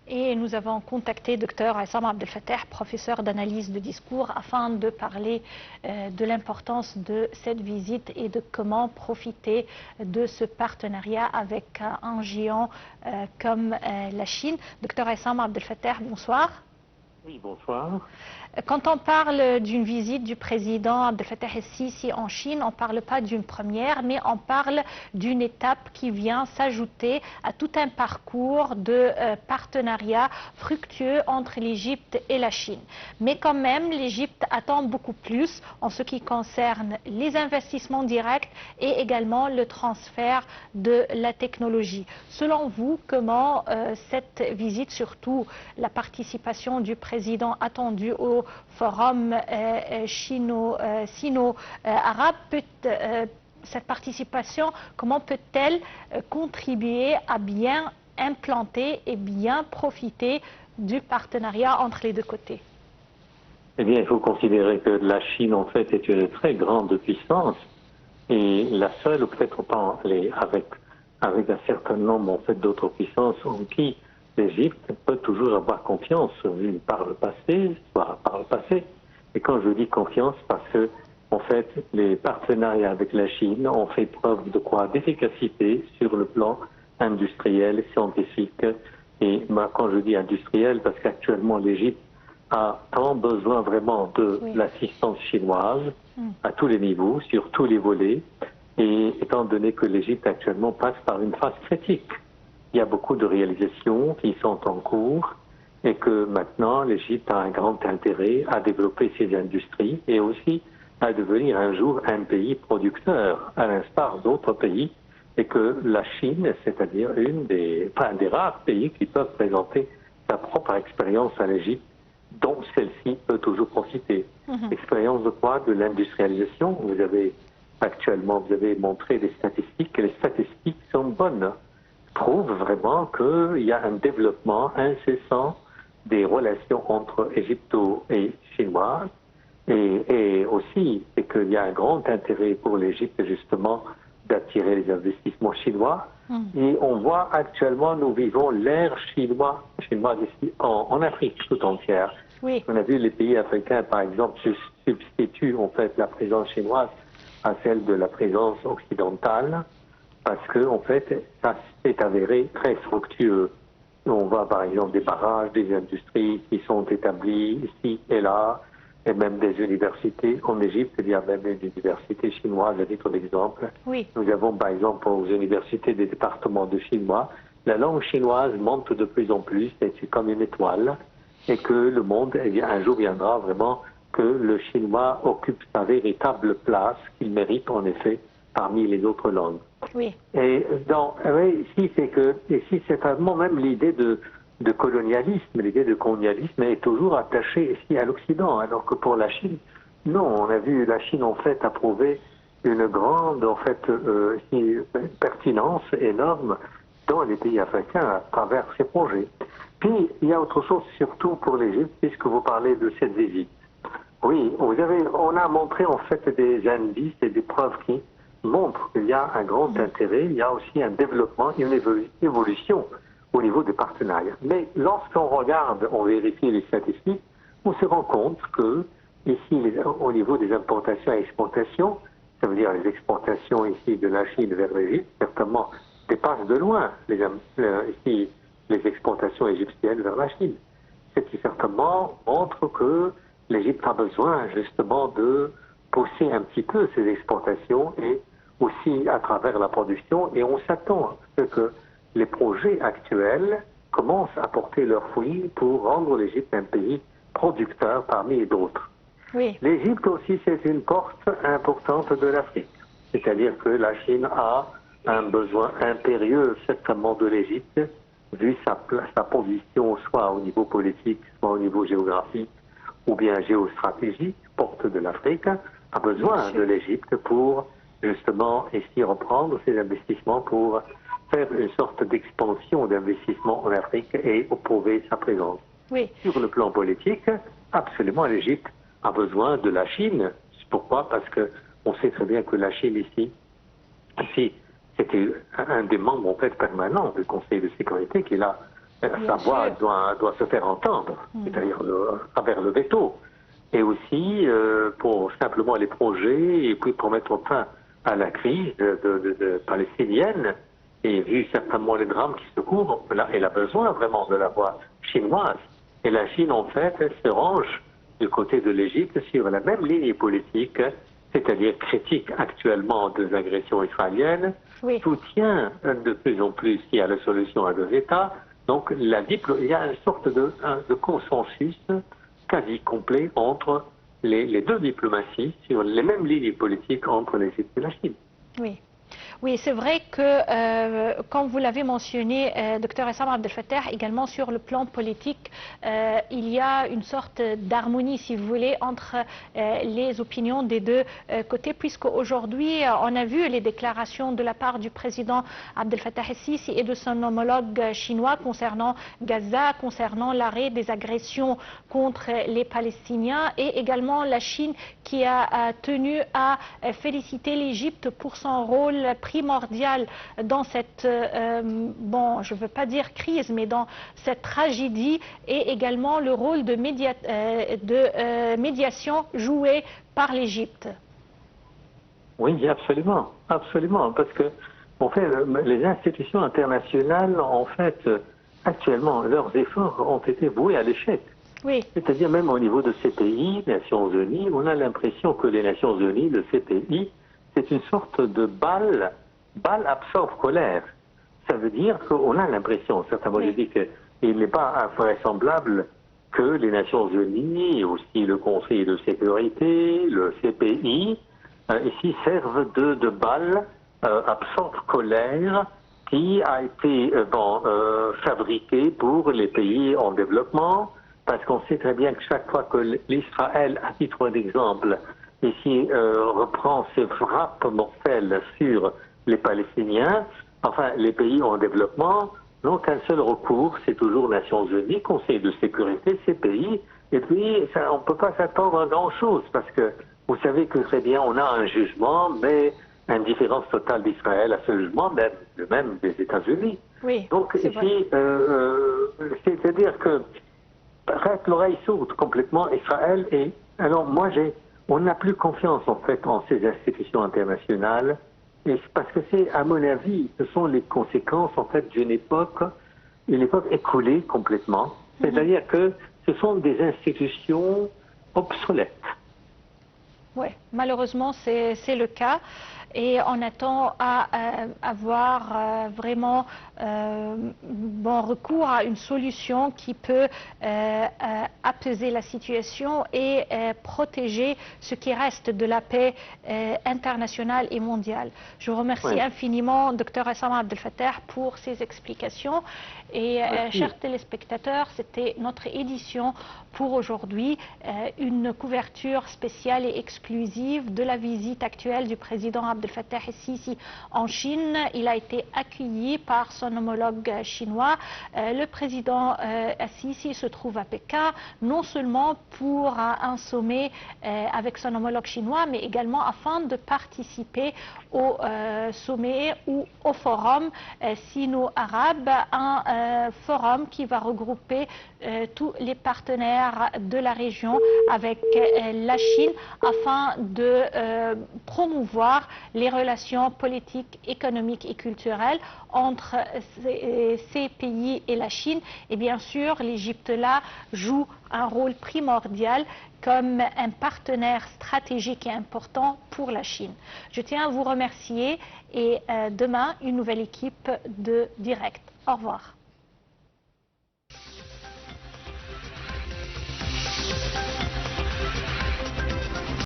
Et nous avons contacté Dr Aissam Abdel-Fattah, professeur d'analyse de discours, afin de parler de l'importance de cette visite et de comment profiter de ce partenariat avec un géant comme la Chine. Dr Aissam Abdel-Fattah, bonsoir. Oui, bonsoir. Quand on parle d'une visite du président Abdel Fattah el-Sisi en Chine, on ne parle pas d'une première, mais on parle d'une étape qui vient s'ajouter à tout un parcours de partenariat fructueux entre l'Égypte et la Chine. Mais quand même, l'Égypte attend beaucoup plus en ce qui concerne les investissements directs et également le transfert de la technologie. Selon vous, comment cette visite, surtout la participation du président attendu au forum sino-arabe, cette participation, comment peut-elle contribuer à bien implanter et bien profiter du partenariat entre les deux côtés? Eh bien, il faut considérer que la Chine, en fait, est une très grande puissance et la seule, ou peut-être pas, avec un certain nombre, en fait, d'autres puissances en qui l'Égypte peut toujours avoir confiance, vu par le passé, Et quand je dis confiance, parce que, en fait, les partenariats avec la Chine ont fait preuve de quoi? D'efficacité sur le plan industriel, scientifique. Et moi, quand je dis industriel, parce qu'actuellement, l'Égypte a tant besoin vraiment de l'assistance chinoise à tous les niveaux, sur tous les volets. Et étant donné que l'Égypte actuellement passe par une phase critique, il y a beaucoup de réalisations qui sont en cours et que maintenant l'Égypte a un grand intérêt à développer ses industries et aussi à devenir un jour un pays producteur, à l'instar d'autres pays, et que la Chine, c'est-à-dire des rares pays qui peuvent présenter sa propre expérience à l'Égypte, dont celle-ci peut toujours profiter. Expérience de quoi? De l'industrialisation. Vous avez montré des statistiques, et les statistiques sont bonnes, prouvent vraiment qu'il y a un développement incessant des relations entre égypto et chinois, et aussi c'est qu'il y a un grand intérêt pour l'Égypte justement d'attirer les investissements chinois. Et on voit actuellement, nous vivons l'ère chinoise ici en Afrique tout entière. Oui. On a vu les pays africains, par exemple, substituent en fait la présence chinoise à celle de la présence occidentale, parce que en fait, ça s'est avéré très fructueux. On voit par exemple des barrages, des industries qui sont établies ici et là, et même des universités. En Égypte, il y a même une université chinoise, à titre d'exemple. Oui. Nous avons par exemple aux universités des départements de chinois. La langue chinoise monte de plus en plus, et c'est comme une étoile, et que le monde, eh bien, un jour viendra vraiment que le chinois occupe sa véritable place qu'il mérite en effet parmi les autres langues. Oui. Et donc, ici c'est vraiment même l'idée de colonialisme. L'idée de colonialisme est toujours attachée ici à l'Occident, alors que pour la Chine, non. On a vu la Chine en fait approuver une grande pertinence énorme dans les pays africains à travers ces projets. Puis il y a autre chose surtout pour l'Égypte, puisque vous parlez de cette visite. Oui, on a montré en fait des indices et des preuves qui montrent qu'il y a un grand intérêt, il y a aussi un développement, une évolution au niveau des partenariats. Mais lorsqu'on regarde, on vérifie les statistiques, on se rend compte que ici, au niveau des importations et exportations, ça veut dire les exportations ici de la Chine vers l'Égypte, certainement dépassent de loin ici les exportations égyptiennes vers la Chine. Ce qui certainement montre que l'Égypte a besoin justement de pousser un petit peu ses exportations et aussi à travers la production. Et on s'attend à ce que les projets actuels commencent à porter leurs fruits pour rendre l'Égypte un pays producteur parmi d'autres. Oui. L'Égypte aussi, c'est une porte importante de l'Afrique. C'est-à-dire que la Chine a un besoin impérieux certainement de l'Égypte, vu sa position soit au niveau politique, soit au niveau géographique, ou bien géostratégique, porte de l'Afrique, a besoin de l'Égypte pour justement ici reprendre ses investissements pour faire une sorte d'expansion d'investissement en Afrique et prouver sa présence. Oui. Sur le plan politique, absolument l'Égypte a besoin de la Chine. Pourquoi? Parce que on sait très bien que la Chine ici c'était un des membres en fait permanents du Conseil de sécurité qui est là sa voix doit se faire entendre, c'est-à-dire à travers le veto. Et aussi pour simplement les projets et puis pour mettre fin à la crise palestinienne. Et vu certainement les drames qui se couvrent, elle a besoin vraiment de la voix chinoise. Et la Chine, en fait, elle se range du côté de l'Égypte sur la même ligne politique, c'est-à-dire critique actuellement des agressions israéliennes, soutient de plus en plus qu'il y a la solution à 2 États. Donc il y a une sorte de consensus quasi complet entre les 2 diplomaties sur les mêmes lignes politiques entre l'Égypte et la Chine. Oui. Oui, c'est vrai que, comme vous l'avez mentionné, Dr Essam Abdel Fattah, également sur le plan politique, il y a une sorte d'harmonie, si vous voulez, entre les opinions des 2 côtés, puisque aujourd'hui, on a vu les déclarations de la part du président Abdel Fattah el-Sisi et de son homologue chinois concernant Gaza, concernant l'arrêt des agressions contre les Palestiniens, et également la Chine qui a tenu à féliciter l'Égypte pour son rôle primordial dans cette, bon, je ne veux pas dire crise, mais dans cette tragédie, et également le rôle de médiation joué par l'Égypte. Oui, absolument, absolument, parce que en fait, les institutions internationales, en fait, actuellement, leurs efforts ont été voués à l'échec. Oui. C'est-à-dire même au niveau de CPI, Nations Unies, on a l'impression que les Nations Unies, le CPI, c'est une sorte de balle absorbe colère. Ça veut dire qu'on a l'impression, certainement, je dis qu'il n'est pas invraisemblable que les Nations Unies, et aussi le Conseil de sécurité, le CPI, ici servent de balle absorbe colère qui a été fabriquée pour les pays en développement, parce qu'on sait très bien que chaque fois que l'Israël, à titre d'exemple, ici reprend ses frappes mortelles sur les Palestiniens, enfin les pays en développement, n'ont qu'un seul recours, c'est toujours Nations Unies, Conseil de sécurité, ces pays, et puis on ne peut pas s'attendre à grand-chose, parce que vous savez que très bien, on a un jugement, mais indifférence totale d'Israël à ce jugement, même des États-Unis. Oui, donc ici, c'est-à-dire que reste l'oreille sourde complètement Israël, et alors moi on n'a plus confiance en fait en ces institutions internationales, et parce que c'est, à mon avis, ce sont les conséquences en fait d'une époque écoulée complètement. C'est-à-dire que ce sont des institutions obsolètes. Oui, malheureusement c'est le cas. Et on attend à avoir vraiment bon recours à une solution qui peut apaiser la situation et protéger ce qui reste de la paix internationale et mondiale. Je vous remercie infiniment, Dr Essam Abdel Fattah, pour ces explications. Et chers téléspectateurs, c'était notre édition pour aujourd'hui, une couverture spéciale et exclusive de la visite actuelle du président Abdel Fattah el-Sisi en Chine. Il a été accueilli par son homologue chinois. Le président el-Sisi se trouve à Pékin, non seulement pour un sommet avec son homologue chinois, mais également afin de participer au sommet ou au forum sino-arabe, un forum qui va regrouper tous les partenaires de la région avec la Chine afin de promouvoir les relations politiques, économiques et culturelles entre ces pays et la Chine. Et bien sûr, l'Égypte là joue un rôle primordial comme un partenaire stratégique et important pour la Chine. Je tiens à vous remercier et demain, une nouvelle équipe de Direct. Au revoir.